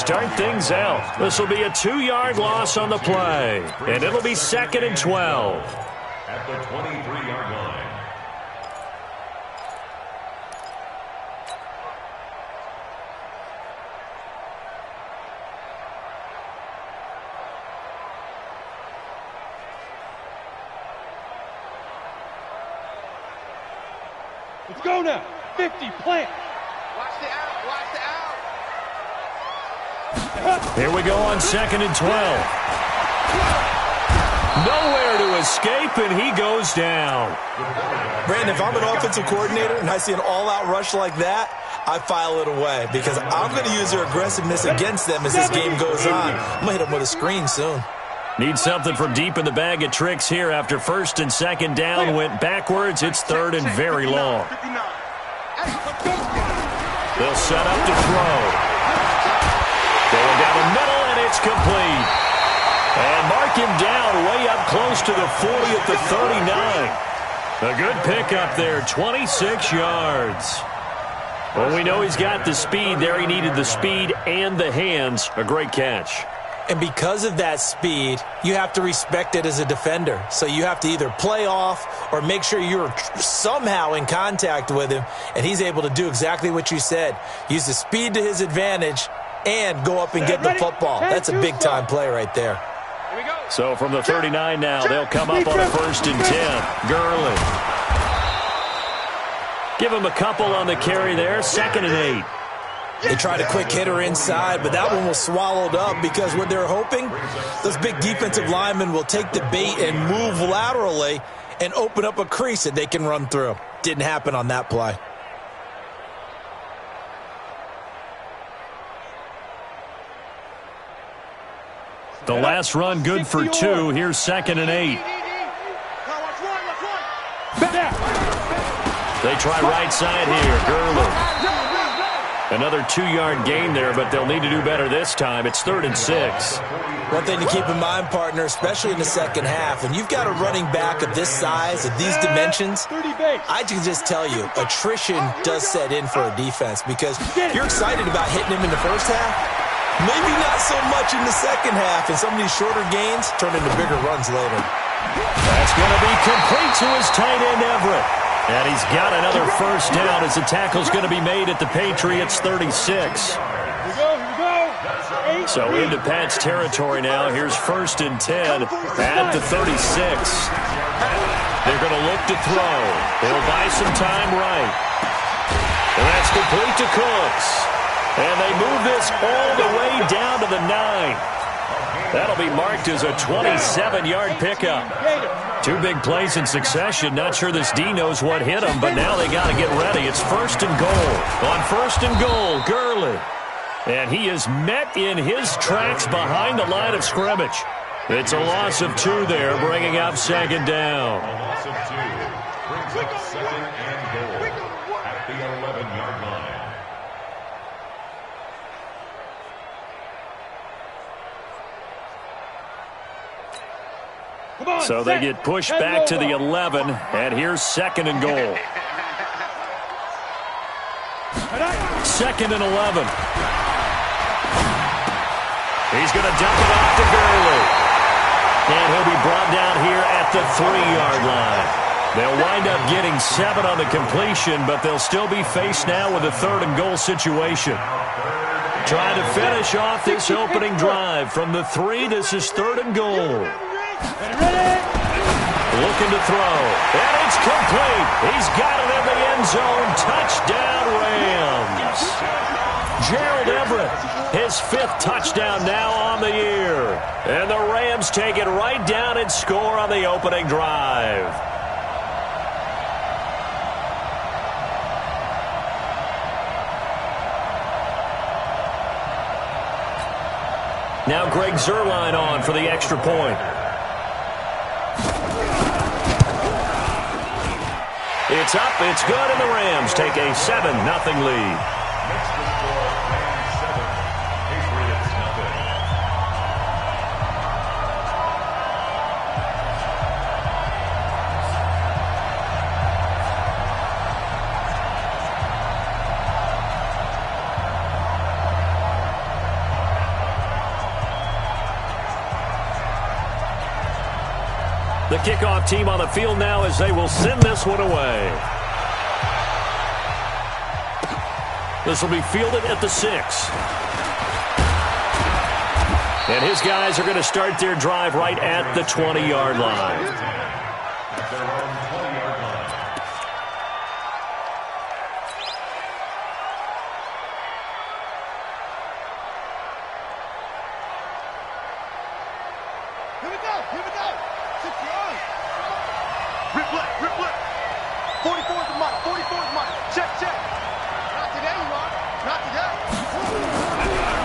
start things out. This will be a 2-yard loss on the play, and it'll be 2nd and 12. At the 23-yard line. Let's go now. 50, plant. Watch the out, watch the out. Here we go on 2nd and 12. Nowhere to escape, and he goes down. Brandon, if I'm an offensive coordinator and I see an all-out rush like that, I file it away because I'm going to use their aggressiveness against them as this game goes on. I'm going to hit them with a screen soon. Need something from deep in the bag of tricks here after 1st and 2nd down. Went backwards. It's 3rd and very long. They'll set up to throw. Going down the middle, and it's complete. And mark him down way up close to the 40 at the 39. A good pickup there, 26 yards. Well, we know he's got the speed there. He needed the speed and the hands. A great catch. And because of that speed, you have to respect it as a defender. So you have to either play off or make sure you're somehow in contact with him, and he's able to do exactly what you said. Use the speed to his advantage and go up and get the football. That's a big-time play right there. So from the 39 now, they'll come up on a 1st and 10. Gurley. Give him a couple on the carry there, 2nd and 8. They tried a quick hitter inside, but that one was swallowed up because what they're hoping, those big defensive linemen will take the bait and move laterally and open up a crease that they can run through. Didn't happen on that play. The last run good for 2. Here's 2nd and 8. They try right side here. Gurley. Another 2-yard gain there, but they'll need to do better this time. It's 3rd and 6. One thing to keep in mind, partner, especially in the second half, when you've got a running back of this size, of these dimensions, I can just tell you, attrition does set in for a defense because you're excited about hitting him in the first half. Maybe not so much in the second half, and some of these shorter gains turn into bigger runs later. That's going to be complete to his tight end, Everett. And he's got another 1st down as the tackle's going to be made at the Patriots' 36. So into Pat's territory now. Here's 1st and 10 at the 36. They're going to look to throw. They'll buy some time right. And that's complete to Cooks. And they move this all the way down to the 9. That'll be marked as a 27-yard pickup. 2 big plays in succession. Not sure this D knows what hit him, but now they got to get ready. It's 1st and goal. On 1st and goal, Gurley. And he is met in his tracks behind the line of scrimmage. It's a loss of 2 there, bringing up 2nd down. A loss of 2 brings up 2nd and goal at the 11-yard line. So they get pushed back to the 11, and here's 2nd and goal. 2nd and 11. He's going to dump it off to Gurley. And he'll be brought down here at the 3-yard line. They'll wind up getting 7 on the completion, but they'll still be faced now with a 3rd and goal situation. Trying to finish off this opening drive from the 3. This is 3rd and goal. Looking to throw. And it's complete. He's got it in the end zone. Touchdown, Rams. Gerald Everett, his 5th touchdown now on the year. And the Rams take it right down and score on the opening drive. Now Greg Zuerlein on for the extra point. It's up, it's good, and the Rams take a 7-0 lead. The kickoff team on the field now as they will send this one away. This will be fielded at the 6. And his guys are going to start their drive right at the 20-yard line. At their own 20-yard line. Here we go. 6 yards. Rip left. 44's the mark. 44's the mark. Check. Not today, Mark. Not today.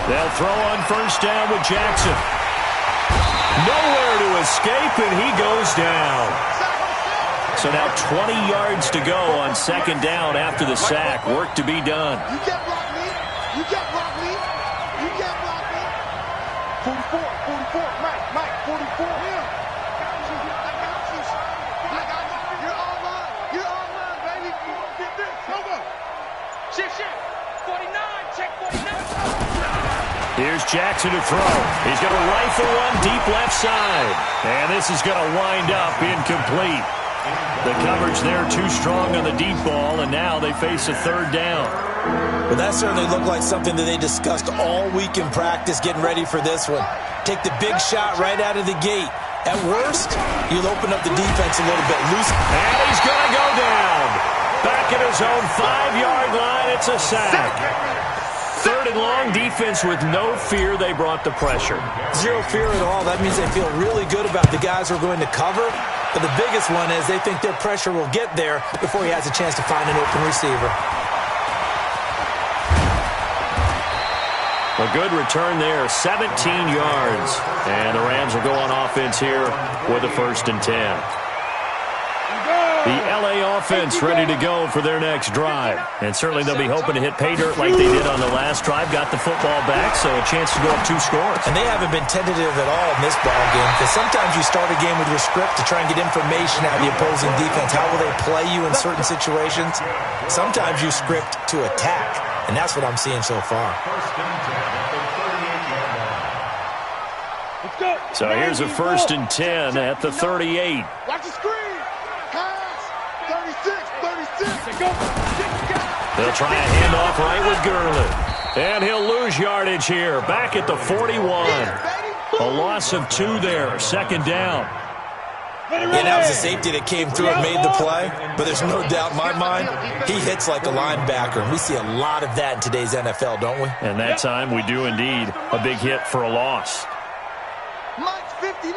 They'll throw on first down with Jackson. Nowhere to escape, and he goes down. So now 20 yards to go on second down after the sack. Work to be done. You can't block me. You can't block me. You can't block me. 44. Mike, 44. Here. I got you. You're online, baby. Get this. Come on. Shift. 49. Check 49. Here's Jackson to throw. He's going to rifle one deep left side. And this is going to wind up incomplete. The coverage there too strong on the deep ball, and now they face a third down. Well, that certainly looked like something that they discussed all week in practice getting ready for this one. Take the big shot right out of the gate. At worst, you'll open up the defense a little bit loose. And he's going to go down. Back at his own 5-yard line, it's a sack. Third and long, defense with no fear. They brought the pressure. Zero fear at all. That means they feel really good about the guys who are going to cover. But the biggest one is they think their pressure will get there before he has a chance to find an open receiver. A good return there, 17 yards. And the Rams will go on offense here with a 1st and 10. The LA offense ready to go for their next drive. And certainly they'll be hoping to hit pay dirt like they did on the last drive. Got the football back, so a chance to go up 2 scores. And they haven't been tentative at all in this ball game, because sometimes you start a game with your script to try and get information out of the opposing defense. How will they play you in certain situations? Sometimes you script to attack, and that's what I'm seeing so far. Let's go. So here's a 1st and 10 at the 38. Watch the screen. Pass. 36. They'll try a handoff right with Gurley. And he'll lose yardage here. Back at the 41. A loss of 2 there. 2nd down. Yeah, that was a safety that came through and made the play. But there's no doubt in my mind, he hits like a linebacker. And we see a lot of that in today's NFL, don't we? And that time we do indeed. A big hit for a loss. Mike's 59.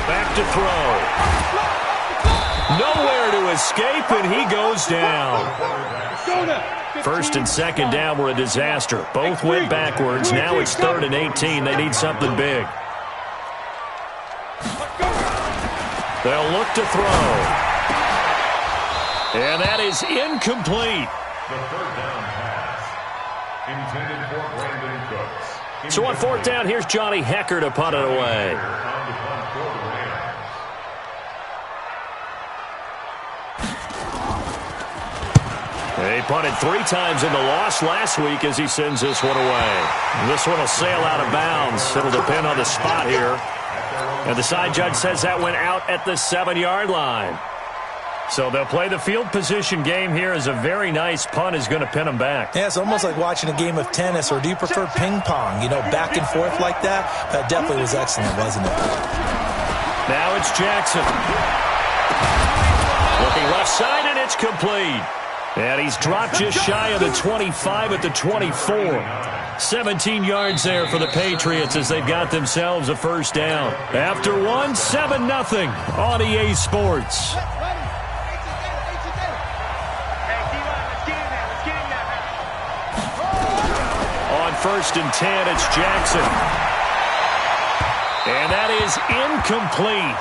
Back to throw. Nowhere to escape, and he goes down. 1st and 2nd down were a disaster. Both went backwards. Now it's 3rd and 18. They need something big. They'll look to throw. And that is incomplete. The 3rd down pass intended for Brandon Cooks. So on 4th down, here's Johnny Hekker to punt it away. He punted 3 times in the loss last week as he sends this one away. This one will sail out of bounds. It'll depend on the spot here. And the side judge says that went out at the 7-yard line. So they'll play the field position game here as a very nice punt is going to pin them back. Yeah, it's almost like watching a game of tennis, or do you prefer ping pong? You know, back and forth like that? That definitely was excellent, wasn't it? Now it's Jackson. Looking left side, and it's complete. And he's dropped just shy of the 25 at the 24. 17 yards there for the Patriots as they've got themselves a 1st down. After 7-0 on EA Sports. On 1st and 10, it's Jackson. And that is incomplete.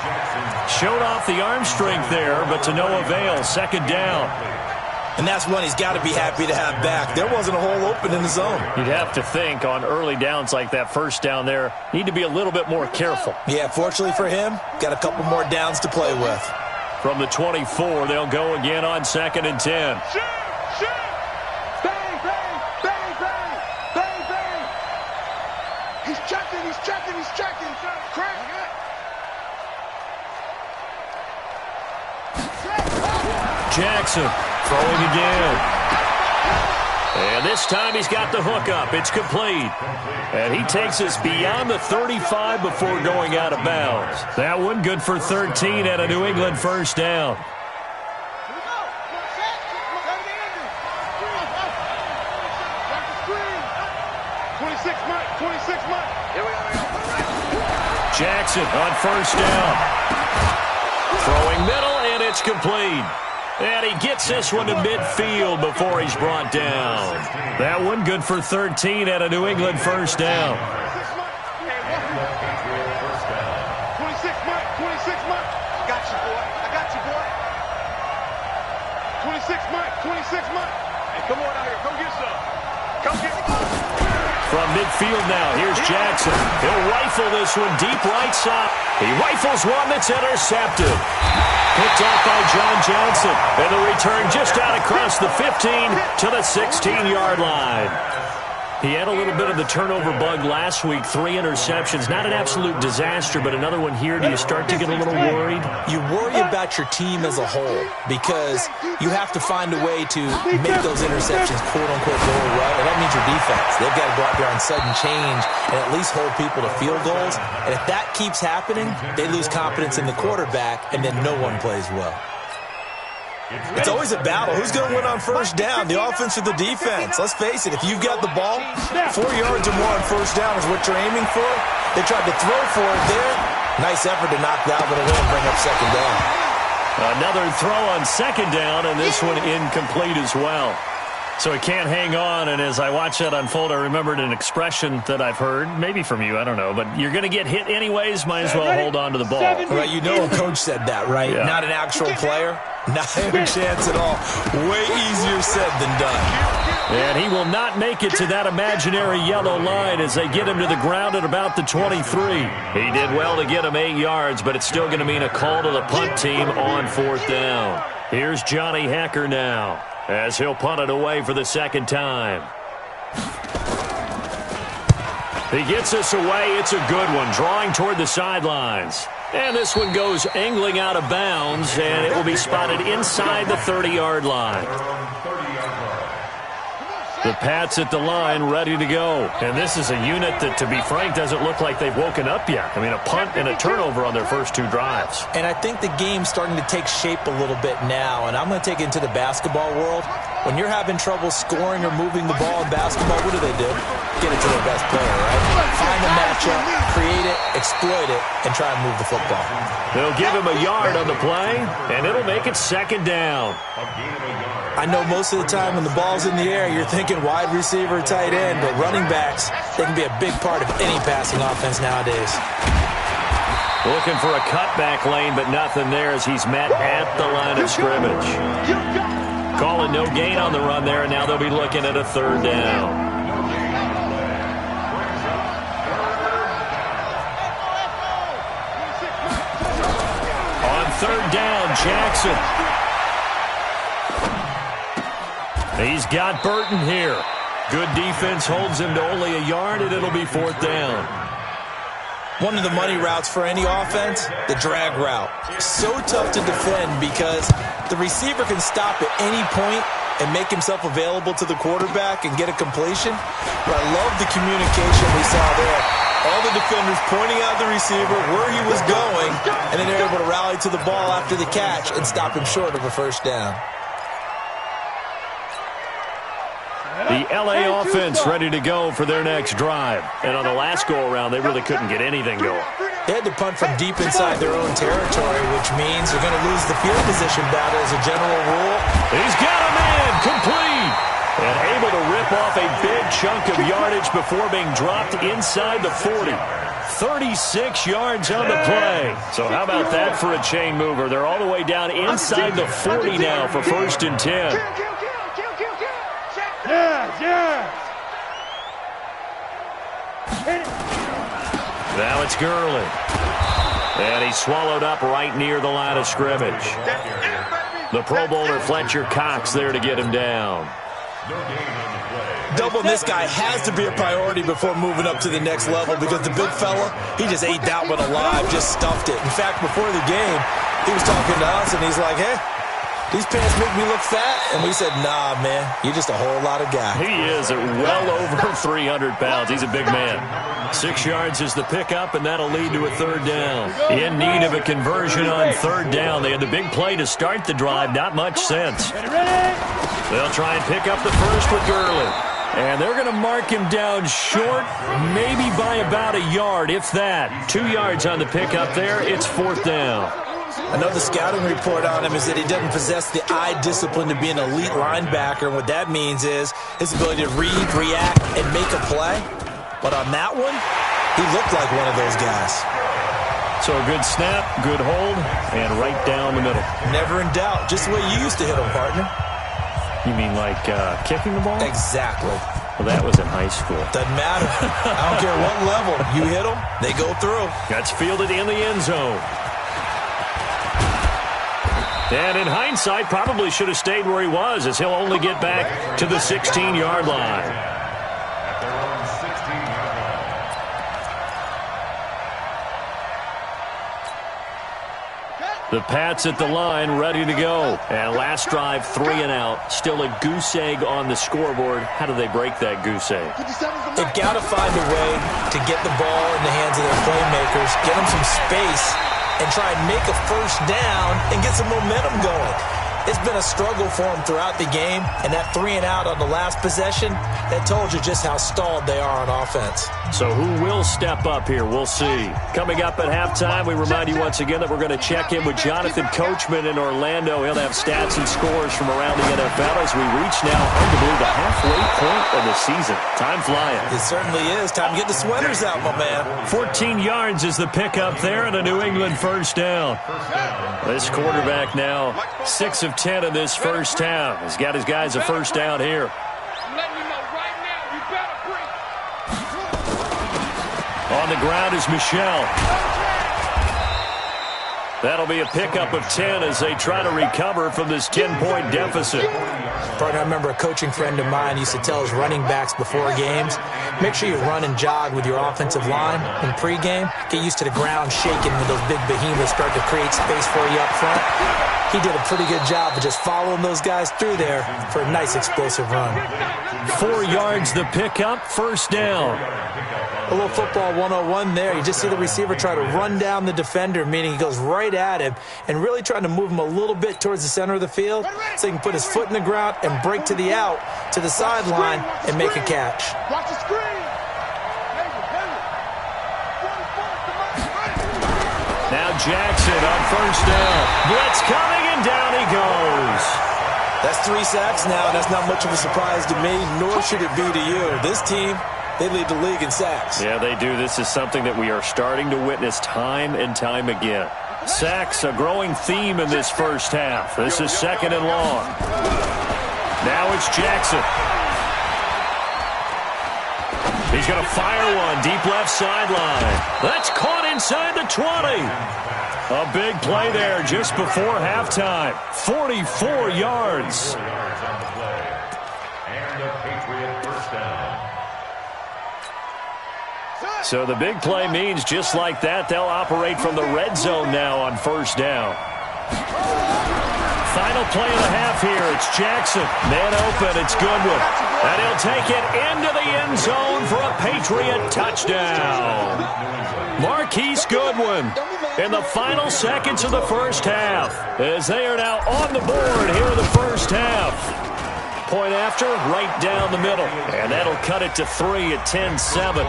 Showed off the arm strength there, but to no avail. 2nd down. And that's one he's got to be happy to have back. There wasn't a hole open in the zone. You'd have to think on early downs like that 1st down there, need to be a little bit more careful. Yeah, fortunately for him, got a couple more downs to play with. From the 24, they'll go again on 2nd and 10. Shoot! Bang, bang, bang, bang, bang, bang. He's checking. Crack. Jackson. Throwing again. And this time he's got the hook up. It's complete. And he takes us beyond the 35 before going out of bounds. That one good for 13 at a New England first down. Jackson on first down. Throwing middle, and it's complete. And he gets this one to midfield before he's brought down. That one good for 13 at a New England first down. 26, Mike. 26, Mike. I got you, boy. I got you, boy. 26, Mike. 26, Mike. Hey, come on out here. Come get some. Come get some. From midfield now, here's Jackson. He'll rifle this one deep right side. He rifles one that's intercepted. Picked off by John Johnson. And the return just out across the 15 to the 16-yard line. He had a little bit of the turnover bug last week. 3 interceptions. Not an absolute disaster, but another one here. Do you start to get a little worried? You worry about your team as a whole because you have to find a way to make those interceptions, quote-unquote, go away. And that means your defense. They've got to go out there on sudden change and at least hold people to field goals. And if that keeps happening, they lose confidence in the quarterback, and then no one plays well. It's always a battle. Who's going to win on first down, the offense or the defense? Let's face it, if you've got the ball, 4 yards or more on first down is what you're aiming for. They tried to throw for it there. Nice effort to knock that one away and bring up second down. Another throw on second down, and this one incomplete as well. So he can't hang on, and as I watch that unfold, I remembered an expression that I've heard, maybe from you, I don't know, but you're going to get hit anyways, might as well hold on to the ball. Right, you know a coach said that, right? Yeah. Not an actual player. Not a chance at all. Way easier said than done. And he will not make it to that imaginary yellow line as they get him to the ground at about the 23. He did well to get him 8 yards, but it's still going to mean a call to the punt team on fourth down. Here's Johnny Hekker now, as he'll punt it away for the second time. He gets us away. It's a good one, drawing toward the sidelines. And this one goes angling out of bounds, and it will be spotted inside the 30-yard line. The Pats at the line, ready to go. And this is a unit that, to be frank, doesn't look like they've woken up yet. I mean, a punt and a turnover on their first 2 drives. And I think the game's starting to take shape a little bit now, and I'm going to take it into the basketball world. When you're having trouble scoring or moving the ball in basketball, what do? Get it to their best player, right? Find the matchup, create it, exploit it, and try and move the football. They'll give him a yard on the play, and it'll make it second down. I know most of the time when the ball's in the air, you're thinking wide receiver, tight end, but running backs, they can be a big part of any passing offense nowadays. Looking for a cutback lane, but nothing there as he's met at the line of scrimmage. Calling no gain on the run there, and now they'll be looking at a third down. On third down, Jackson. He's got Burton here. Good defense holds him to only a yard, and it'll be fourth down. One of the money routes for any offense, the drag route. So tough to defend because the receiver can stop at any point and make himself available to the quarterback and get a completion. But I love the communication we saw there. All the defenders pointing out the receiver, where he was going, and then they're able to rally to the ball after the catch and stop him short of a first down. The L.A. offense ready to go for their next drive. And on the last go-around, they really couldn't get anything going. They had to punt from deep inside their own territory, which means they're going to lose the field position battle as a general rule. He's got a man, complete. And able to rip off a big chunk of yardage before being dropped inside the 40. 36 yards on the play. So how about that for a chain mover? They're all the way down inside the 40 now for first and 10. Now it's Gurley. And he's swallowed up right near the line of scrimmage. The Pro Bowler Fletcher Cox there to get him down. Doubling this guy has to be a priority before moving up to the next level because the big fella, he just ate that one alive, just stuffed it. In fact, before the game, he was talking to us, and he's like, hey, these pants make me look fat. And we said, nah, man, you're just a whole lot of guy. He is at well over 300 pounds. He's a big man. 6 yards is the pickup, and that'll lead to a third down. In need of a conversion on third down. They had the big play to start the drive. Not much sense. They'll try and pick up the first with Gurley. And they're going to mark him down short, maybe by about a yard, if that. 2 yards on the pickup there. It's fourth down. I know the scouting report on him is that he doesn't possess the eye discipline to be an elite linebacker. And what that means is his ability to read, react, and make a play. But on that one, he looked like one of those guys. So a good snap, good hold, and right down the middle. Never in doubt. Just the way you used to hit him, partner. You mean like kicking the ball? Exactly. Well, that was in high school. Doesn't matter. I don't care what level. You hit them, they go through. That's fielded in the end zone. And in hindsight, probably should have stayed where he was, as he'll only get back to the 16-yard line. The Pats at the line, ready to go. And last drive, 3 and out. Still a goose egg on the scoreboard. How do they break that goose egg? They've got to find a way to get the ball in the hands of their playmakers, get them some space, and try and make a first down and get some momentum going. It's been a struggle for them throughout the game, and that 3 and out on the last possession, that told you just how stalled they are on offense. So who will step up here? We'll see. Coming up at halftime, we remind you once again that we're going to check in with Jonathan Coachman in Orlando. He'll have stats and scores from around the NFL as we reach now, hard to believe, the halfway point of the season. Time flying. It certainly is. Time to get the sweaters out, my man. 14 yards is the pickup there and a New England first down. This quarterback now 6 of 10 in this first half. He's got his guys a first down here. On the ground is Michel. That'll be a pickup of 10 as they try to recover from this 10-point deficit. Partner, I remember a coaching friend of mine used to tell his running backs before games, make sure you run and jog with your offensive line in pregame. Get used to the ground shaking when those big behemoths start to create space for you up front. He did a pretty good job of just following those guys through there for a nice explosive run. 4 yards the pickup, first down. A little football 101 there. You just see the receiver try to run down the defender, meaning he goes right at him and really trying to move him a little bit towards the center of the field so he can put his foot in the ground and break to the out, to the sideline, and make a catch. Watch the screen. Now Jackson on first down. Blitz coming, and down he goes. That's 3 sacks now, and that's not much of a surprise to me, nor should it be to you. This team, they lead the league in sacks. Yeah, they do. This is something that we are starting to witness time and time again. Sacks, a growing theme in this first half. This is second and long. Now it's Jackson. He's going to fire one deep left sideline. That's caught inside the 20. A big play there just before halftime. 44 yards. And a Patriot first down. So the big play means just like that, they'll operate from the red zone now on first down. Final play of the half here. It's Jackson. Man open. It's Goodwin. And he'll take it into the end zone for a Patriot touchdown. Marquise Goodwin in the final seconds of the first half as they are now on the board here in the first half. Point after, right down the middle. And that'll cut it to 3 at 10-7.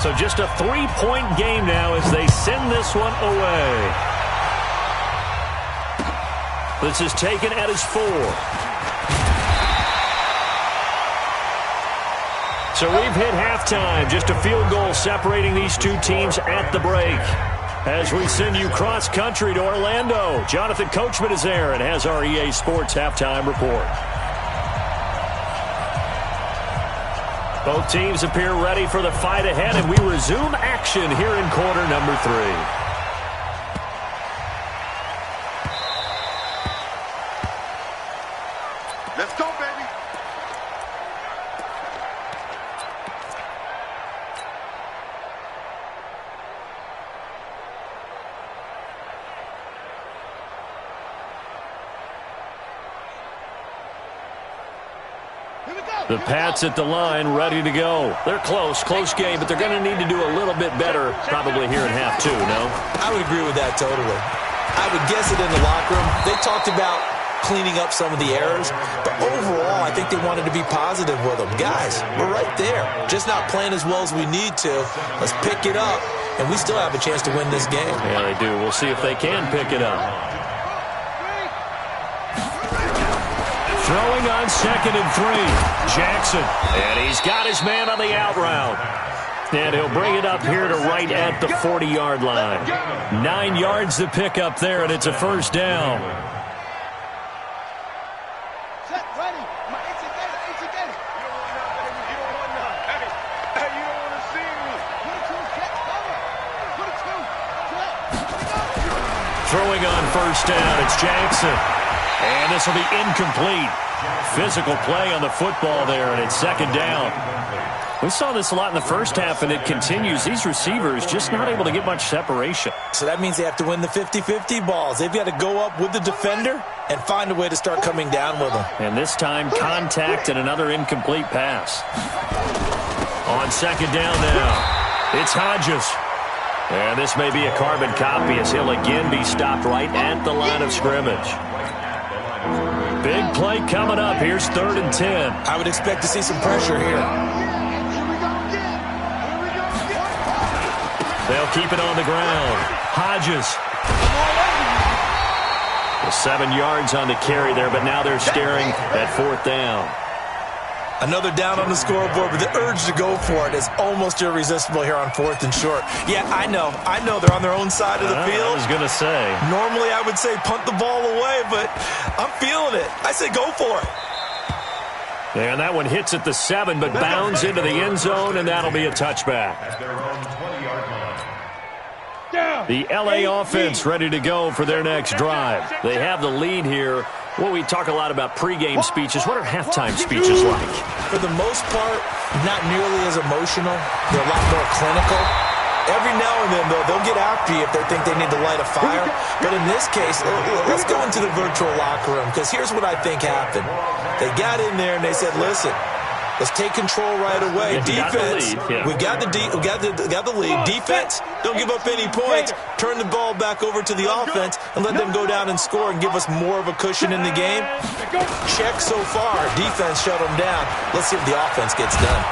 So just a 3-point game now as they send this one away. This is taken at his 4. So we've hit halftime. Just a field goal separating these two teams at the break. As we send you cross-country to Orlando, Jonathan Coachman is there and has our EA Sports halftime report. Both teams appear ready for the fight ahead, and we resume action here in quarter number 3. The Pats at the line, ready to go. They're close game, but they're going to need to do a little bit better probably here in half two, no? I would agree with that totally. I would guess it in the locker room. They talked about cleaning up some of the errors, but overall, I think they wanted to be positive with them. Guys, we're right there. Just not playing as well as we need to. Let's pick it up, and we still have a chance to win this game. Yeah, they do. We'll see if they can pick it up. Throwing on 2nd and 3. Jackson. And he's got his man on the out route. And he'll bring it up here to right at the 40-yard line. 9 yards to pick up there, and it's a first down. Set, ready. My AT get it. You don't want none, baby. You don't want none. Hey, you don't want to see me. Put it to his catch, cover. Put it to. Throwing on first down, it's Jackson. And this will be incomplete. Physical play on the football there, and it's 2nd down. We saw this a lot in the first half, and it continues. These receivers just not able to get much separation. So that means they have to win the 50-50 balls. They've got to go up with the defender and find a way to start coming down with them. And this time, contact and another incomplete pass. On 2nd down now, it's Hodges. And this may be a carbon copy as he'll again be stopped right at the line of scrimmage. Big play coming up. Here's 3rd and 10. I would expect to see some pressure here. They'll keep it on the ground. Hodges. 7 yards on the carry there, but now they're staring at 4th down. Another down on the scoreboard, but the urge to go for it is almost irresistible here on 4th and short. Yeah, I know they're on their own side of the field. I was going to say. Normally I would say punt the ball away, but I'm feeling it. I say go for it. And that one hits at the 7, but bounds into the end zone, and that'll be a touchback. The L.A. offense ready to go for their next drive. They have the lead here. Well, we talk a lot about pregame speeches. What are halftime speeches like? For the most part, not nearly as emotional. They're a lot more clinical. Every now and then, though, they'll get after you if they think they need to light a fire. But in this case, let's go into the virtual locker room, because here's what I think happened. They got in there and they said, listen, let's take control right away. Defense, we got the lead. Defense, don't give up any points. Turn the ball back over to the offense and let them go down and score and give us more of a cushion in the game. Check so far. Defense shut them down. Let's see if the offense gets done.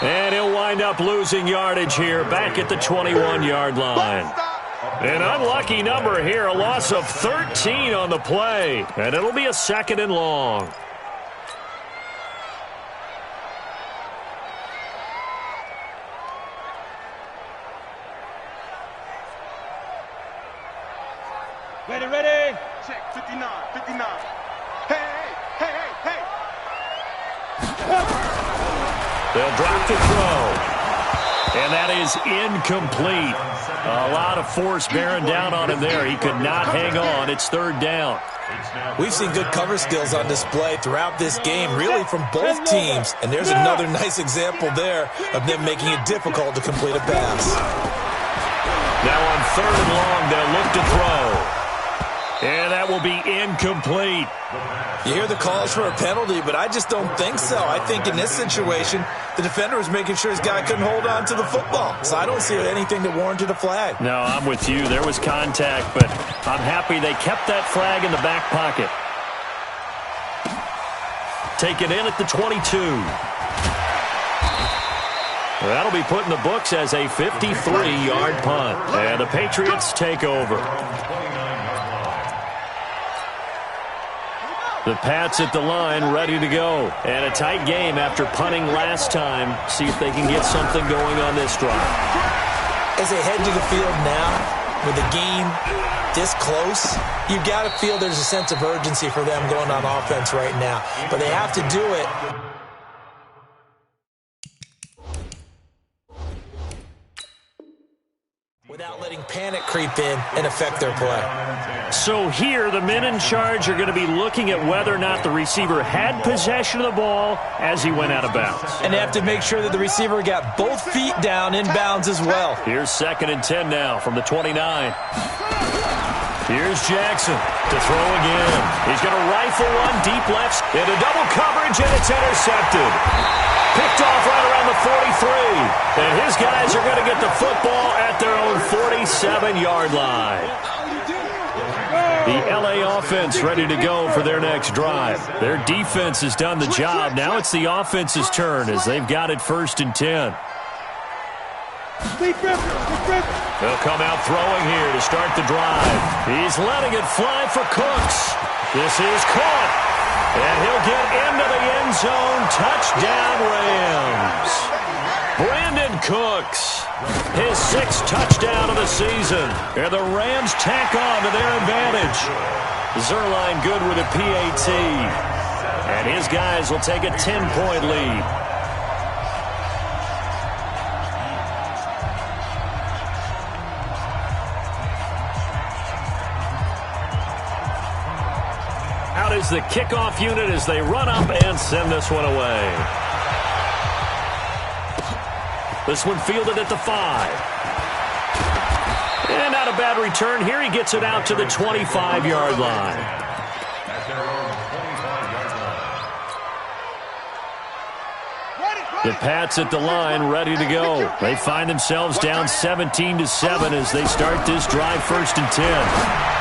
And he'll wind up losing yardage here back at the 21-yard line. An unlucky number here, a loss of 13 on the play. And it'll be a 2nd and long. Ready. Check, 59. Hey. They'll drop the throw. And that is incomplete. A lot of force bearing down on him there. He could not hang on. It's 3rd down. We've seen good cover skills on display throughout this game, really from both teams. And there's another nice example there of them making it difficult to complete a pass. Now on 3rd and long, they'll look to throw. And that will be incomplete. You hear the calls for a penalty, but I just don't think so. I think in this situation, the defender was making sure his guy couldn't hold on to the football. So I don't see anything that warranted a flag. No, I'm with you. There was contact, but I'm happy they kept that flag in the back pocket. Taken in at the 22. That'll be put in the books as a 53-yard punt. And the Patriots take over. The Pats at the line, ready to go. And a tight game after punting last time. See if they can get something going on this drive. As they head to the field now, with the game this close, you've got to feel there's a sense of urgency for them going on offense right now. But they have to do it without letting panic creep in and affect their play. So here, the men in charge are going to be looking at whether or not the receiver had possession of the ball as he went out of bounds. And they have to make sure that the receiver got both feet down in bounds as well. Here's 2nd and 10 now from the 29. Here's Jackson to throw again. He's going to rifle one deep left into double coverage, and it's intercepted. Picked off right around the 43. And his guys are going to get the football at their own 47-yard line. The L.A. offense ready to go for their next drive. Their defense has done the job. Now it's the offense's turn as they've got it 1st and 10. They'll come out throwing here to start the drive. He's letting it fly for Cooks. This is caught. And he'll get into the end zone. Touchdown, Rams. Brandon Cooks, his 6th touchdown of the season. And the Rams tack on to their advantage. Zuerlein good with a PAT. And his guys will take a 10-point lead. Out is the kickoff unit as they run up and send this one away. This one fielded at the 5. And not a bad return here. He gets it out to the 25-yard line. The Pats at the line ready to go. They find themselves down 17-7 as they start this drive 1st and 10.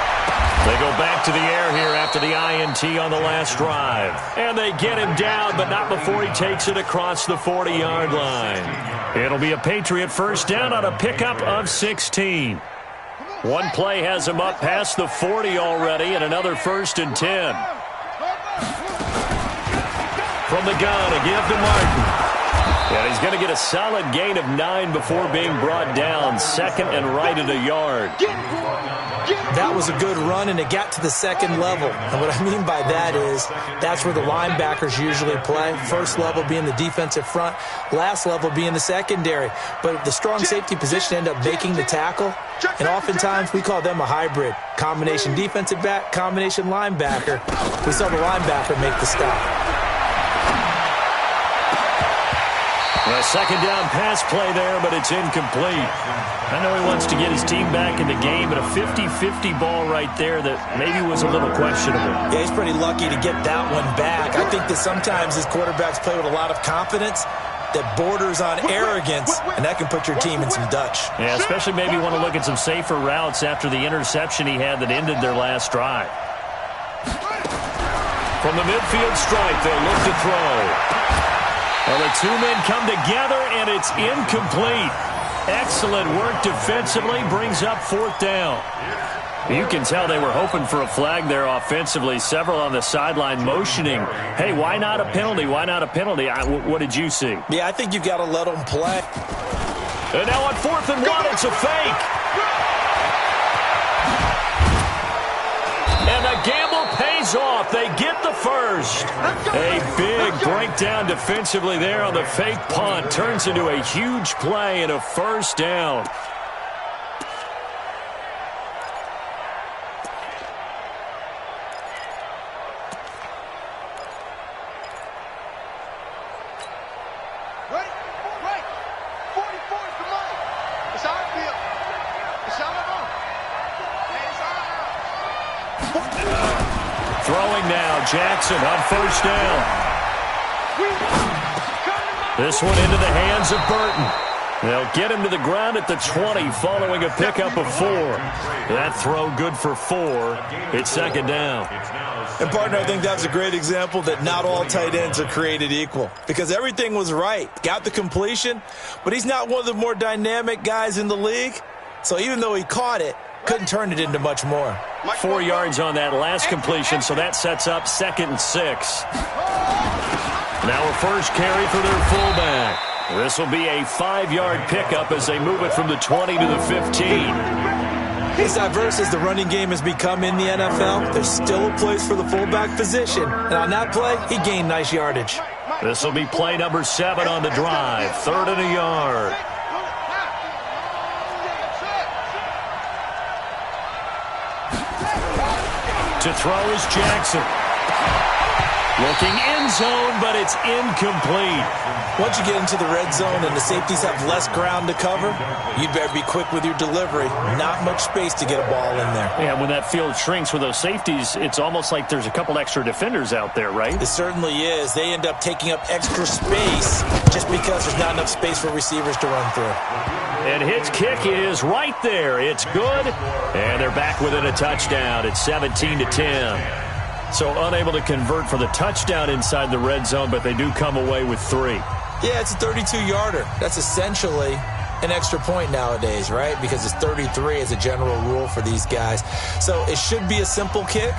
They go back to the air here after the INT on the last drive. And they get him down, but not before he takes it across the 40-yard line. It'll be a Patriot first down on a pickup of 16. One play has him up past the 40 already, and another 1st and 10. From the gun, a give to Martin. And he's going to get a solid gain of 9 before being brought down. 2nd and right at a yard. That was a good run, and it got to the 2nd level. And what I mean by that is that's where the linebackers usually play. First level being the defensive front, last level being the secondary. But the strong safety position end up making the tackle, and oftentimes we call them a hybrid. Combination defensive back, combination linebacker. We saw the linebacker make the stop. A 2nd down pass play there, but it's incomplete. I know he wants to get his team back in the game, but a 50-50 ball right there that maybe was a little questionable. Yeah, he's pretty lucky to get that one back. I think that sometimes his quarterbacks play with a lot of confidence that borders on arrogance, and that can put your team in some Dutch. Yeah, especially maybe want to look at some safer routes after the interception he had that ended their last drive. From the midfield stripe, they'll look to throw. Well, the two men come together, and it's incomplete. Excellent work defensively, brings up 4th down. You can tell they were hoping for a flag there offensively. Several on the sideline motioning, hey, why not a penalty? Why not a penalty? What did you see? Yeah, I think you've got to let them play. And now on 4th and 1, it's a fake. And the gamble pays off. They get the first. A big breakdown defensively there on the fake punt. Turns into a huge play and a 1st down. Right. 44 is the money. It's our field. It's our own. Throwing now, Jackson on 1st down. This one into the hands of Burton. They'll get him to the ground at the 20 following a pickup of 4. That throw good for 4. It's 2nd down. And, partner, I think that's a great example that not all tight ends are created equal because everything was right. Got the completion, but he's not one of the more dynamic guys in the league. So even though he caught it, couldn't turn it into much more. 4 yards on that last completion, so that sets up 2nd and 6. Now a first carry for their fullback. This will be a 5-yard pickup as they move it from the 20 to the 15. As diverse as the running game has become in the NFL, there's still a place for the fullback position. And on that play, he gained nice yardage. This will be play number 7 on the drive. 3rd and a yard. To throw is Jackson. Looking end zone, but it's incomplete. Once you get into the red zone and the safeties have less ground to cover, you'd better be quick with your delivery. Not much space to get a ball in there. Yeah, when that field shrinks with those safeties, it's almost like there's a couple extra defenders out there, right? It certainly is. They end up taking up extra space just because there's not enough space for receivers to run through. And his kick is right there. It's good. And they're back within a touchdown. It's 17-10. So unable to convert for the touchdown inside the red zone, but they do come away with 3. Yeah, it's a 32-yarder. That's essentially an extra point nowadays, right? Because it's 33 as a general rule for these guys. So it should be a simple kick.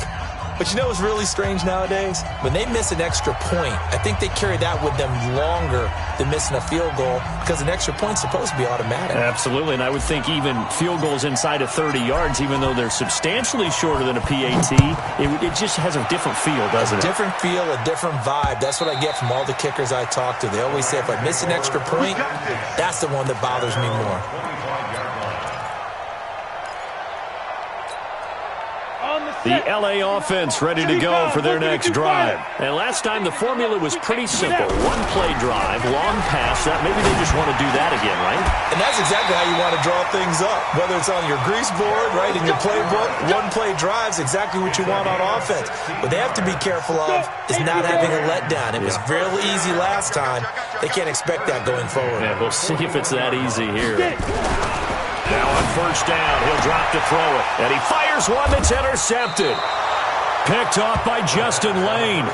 But you know what's really strange nowadays? When they miss an extra point, I think they carry that with them longer than missing a field goal because an extra point's supposed to be automatic. Absolutely, and I would think even field goals inside of 30 yards, even though they're substantially shorter than a PAT, it just has a different feel, doesn't it? A different feel, a different vibe. That's what I get from all the kickers I talk to. They always say if I miss an extra point, that's the one that bothers me more. The LA offense ready to go for their next drive. And last time the formula was pretty simple. One-play drive, long pass. Maybe they just want to do that again, right? And that's exactly how you want to draw things up. Whether it's on your grease board, right, in your playbook, one-play drive's exactly what you want on offense. What they have to be careful of is not having a letdown. It was real easy last time. They can't expect that going forward. Yeah, we'll see if it's that easy here. Now on first down, he'll drop to throw it. And he fires one that's intercepted. Picked off by Justin Lane.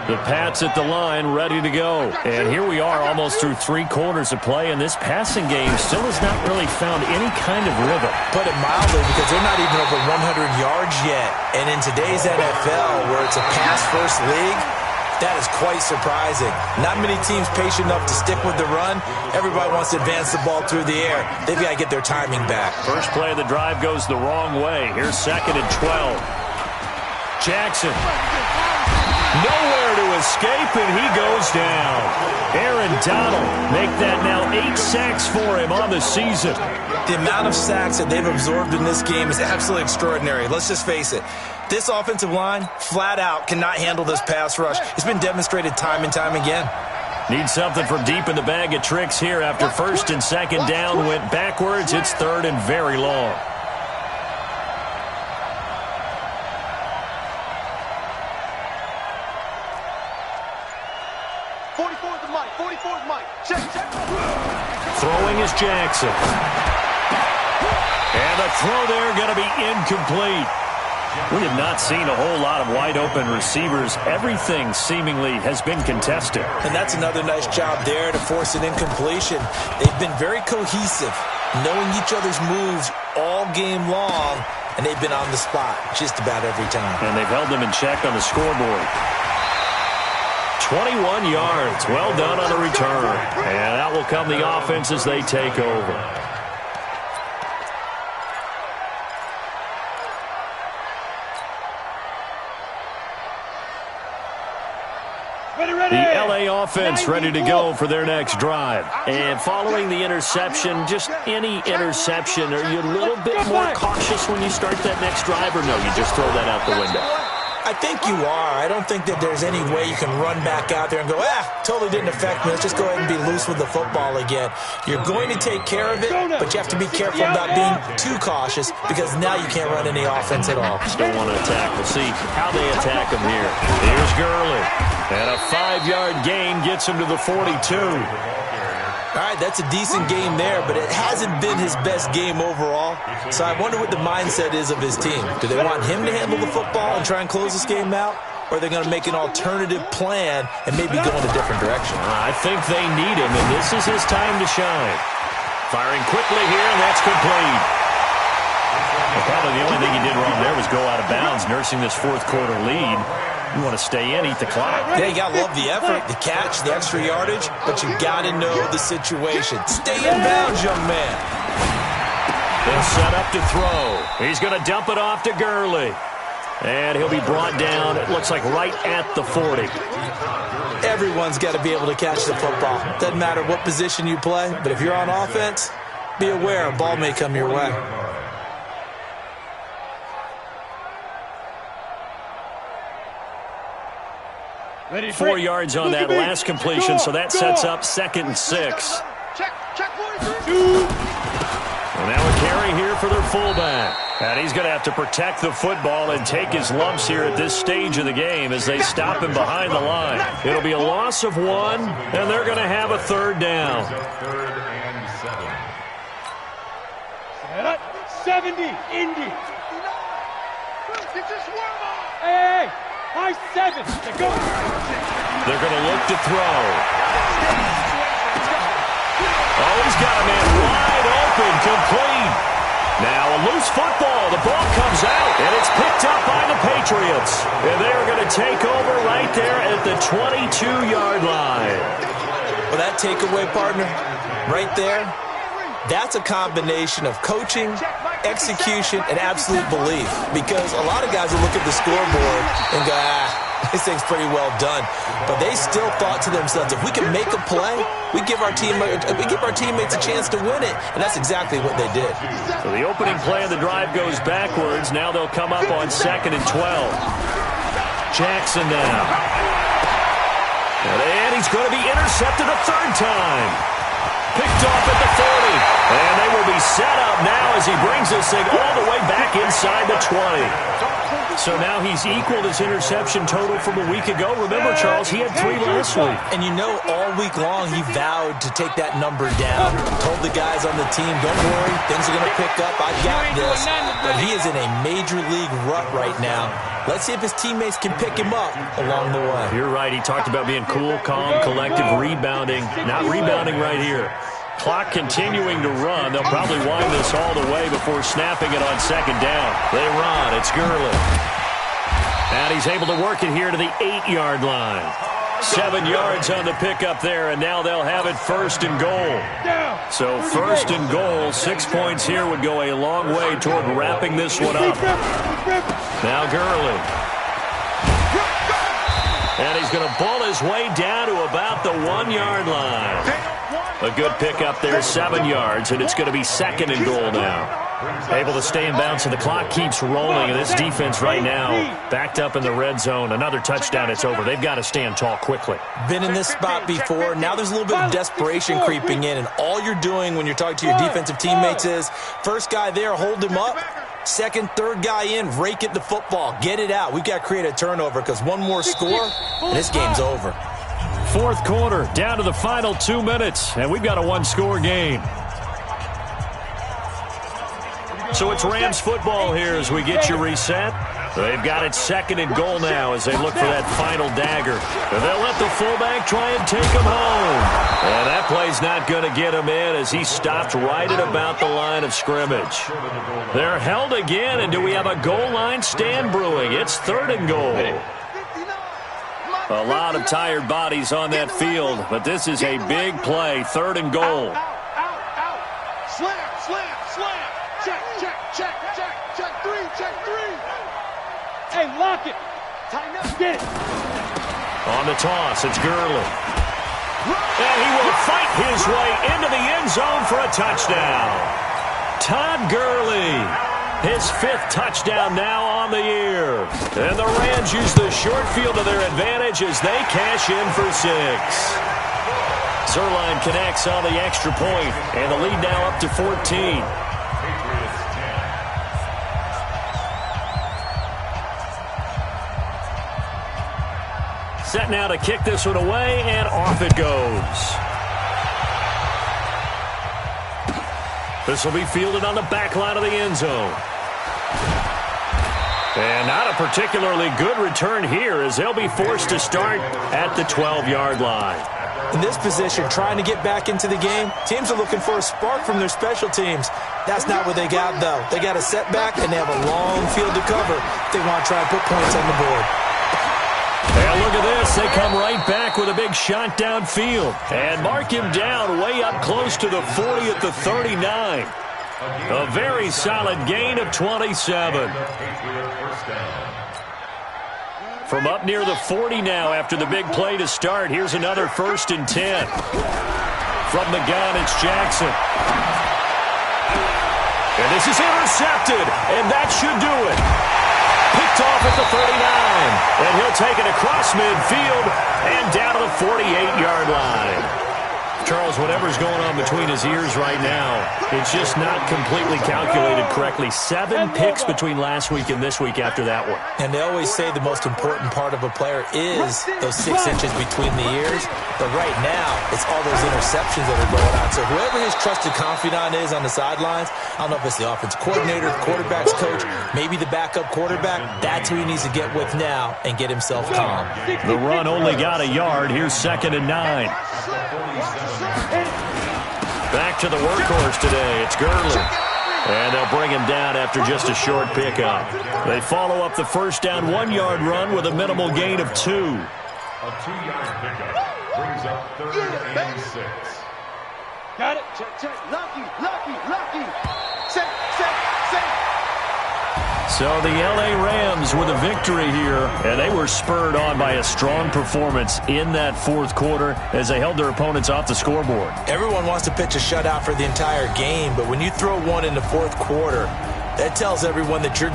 The Pats at the line, ready to go. And here we are almost through 3 quarters of play, and this passing game still has not really found any kind of rhythm. Put it mildly, because they're not even over 100 yards yet. And in today's NFL, where it's a pass-first league, that is quite surprising. Not many teams patient enough to stick with the run. Everybody wants to advance the ball through the air. They've got to get their timing back. First play of the drive goes the wrong way. Here's 2nd and 12. Jackson. Nowhere to escape, and he goes down. Aaron Donald make that now 8 sacks for him on the season. The amount of sacks that they've absorbed in this game is absolutely extraordinary. Let's just face it. This offensive line, flat out, cannot handle this pass rush. It's been demonstrated time and time again. Need something from deep in the bag of tricks here after 1st and 2nd down went backwards. It's 3rd and very long. Throwing is Jackson. And the throw there going to be incomplete. We have not seen a whole lot of wide-open receivers. Everything seemingly has been contested. And that's another nice job there to force an incompletion. They've been very cohesive, knowing each other's moves all game long, and they've been on the spot just about every time. And they've held them in check on the scoreboard. 21 yards. Well done on the return. And out will come the offense as they take over. The LA offense ready to go for their next drive. And following the interception, just any interception, are you a little bit more cautious when you start that next drive, or no, you just throw that out the window? I think you are. I don't think that there's any way you can run back out there and go, totally didn't affect me. Let's just go ahead and be loose with the football again. You're going to take care of it, but you have to be careful about being too cautious because now you can't run any offense at all. Still want to attack. We'll see how they attack him here. Here's Gurley. And a 5-yard gain gets him to the 42. All right, that's a decent game there, but it hasn't been his best game overall. So I wonder what the mindset is of his team. Do they want him to handle the football and try and close this game out? Or are they going to make an alternative plan and maybe go in a different direction? I think they need him, and this is his time to shine. Firing quickly here, and that's complete. Well, probably the only thing he did wrong there was go out of bounds, nursing this fourth-quarter lead. You want to stay in, eat the clock. Yeah, you got to love the effort, the catch, the extra yardage, but you got to know the situation. Stay in bounds, young man. They'll set up to throw. He's going to dump it off to Gurley. And he'll be brought down, it looks like right at the 40. Everyone's got to be able to catch the football. Doesn't matter what position you play, but if you're on offense, be aware, a ball may come your way. Ready, 4 yards on that last completion, so that sets up 2nd and 6. Check, And now a carry here for their fullback. And he's going to have to protect the football and take his lumps here at this stage of the game as they stop him behind the line. It'll be a loss of 1, and they're going to have a 3rd down. 70, Indy. Hey, high 7. Go. They're going to look to throw. Oh, he's got a man wide open, complete. Now a loose football. The ball comes out, and it's picked up by the Patriots. And they're going to take over right there at the 22-yard line. Well, that takeaway, partner, right there, that's a combination of coaching, execution, and absolute belief. Because a lot of guys will look at the scoreboard and go, this thing's pretty well done. But they still thought to themselves, if we can make a play, we give our teammates a chance to win it. And that's exactly what they did. So the opening play of the drive goes backwards. Now they'll come up on 2nd and 12. Jackson now. And he's going to be intercepted a 3rd time. Picked off at the 30. And they will be set up now as he brings this thing all the way back inside the 20. So now he's equaled his interception total from a week ago. Remember, Charles, he had 3 last week. And you know, all week long he vowed to take that number down. Told the guys on the team, don't worry, things are going to pick up. I've got this. But he is in a major league rut right now. Let's see if his teammates can pick him up along the way. You're right. He talked about being cool, calm, collective, rebounding. Not rebounding right here. Clock continuing to run. They'll probably wind this all the way before snapping it on 2nd down. They run. It's Gurley. And he's able to work it here to the 8-yard line. 7 yards on the pickup there, and now they'll have it 1st and goal. So 1st and goal, 6 points here would go a long way toward wrapping this one up. Now Gurley. And he's going to ball his way down to about the 1-yard line. A good pickup there, 7 yards, and it's going to be 2nd and goal now. Able to stay in bounds, and the clock keeps rolling, and this defense right now backed up in the red zone. Another touchdown, it's over. They've got to stand tall quickly. Been in this spot before. Now there's a little bit of desperation creeping in, and all you're doing when you're talking to your defensive teammates is, first guy there, hold him up. 2nd, 3rd guy in, rake at the football. Get it out. We've got to create a turnover because one more score, and this game's over. 4th quarter, down to the final 2 minutes, and we've got a 1-score game. So it's Rams football here as we get you reset. They've got it 2nd and goal now as they look for that final dagger. And they'll let the fullback try and take him home. And that play's not going to get him in as he stopped right at about the line of scrimmage. They're held again, and do we have a goal line stand brewing? It's 3rd and goal. A lot of tired bodies on that field, but this is a big play, 3rd and goal. Slam, slam, slam. Check, check, check, check, check 3, check 3. Hey, lock it. Tighten up. Get it. On the toss, it's Gurley. And he will fight his way into the end zone for a touchdown. Todd Gurley, his 5th touchdown now on the year. And the Rams use the short field to their advantage as they cash in for 6. Zuerlein connects on the extra point, and the lead now up to 14. Set now to kick this one away, and off it goes. This will be fielded on the back line of the end zone. And not a particularly good return here as they'll be forced to start at the 12-yard line. In this position, trying to get back into the game, teams are looking for a spark from their special teams. That's not what they got, though. They got a setback, and they have a long field to cover if they want to try and put points on the board. And look at this. They come right back with a big shot downfield. And mark him down way up close to the 40 at the 39. A very solid gain of 27. From up near the 40 now after the big play to start. Here's another 1st and 10. From the gun, it's Jackson. this is intercepted, and that should do it. Picked off at the 39, and he'll take it across midfield and down to the 48-yard line. Charles, whatever's going on between his ears right now, it's just not completely calculated correctly. 7 picks between last week and this week after that one. And they always say the most important part of a player is those 6 inches between the ears. But right now, it's all those interceptions that are going on. So whoever his trusted confidant is on the sidelines, I don't know if it's the offensive coordinator, the quarterback's coach, maybe the backup quarterback, that's who he needs to get with now and get himself calm. The run only got a yard. Here's 2nd and 9. Back to the workhorse today. It's Gurley. And they'll bring him down after just a short pickup. They follow up the first down 1-yard run with a minimal gain of 2. A 2-yard pickup brings up 3rd and 6. Got it. Check. Lucky. Set. So the L.A. Rams with a victory here, and they were spurred on by a strong performance in that 4th quarter as they held their opponents off the scoreboard. Everyone wants to pitch a shutout for the entire game, but when you throw one in the 4th quarter, that tells everyone that you're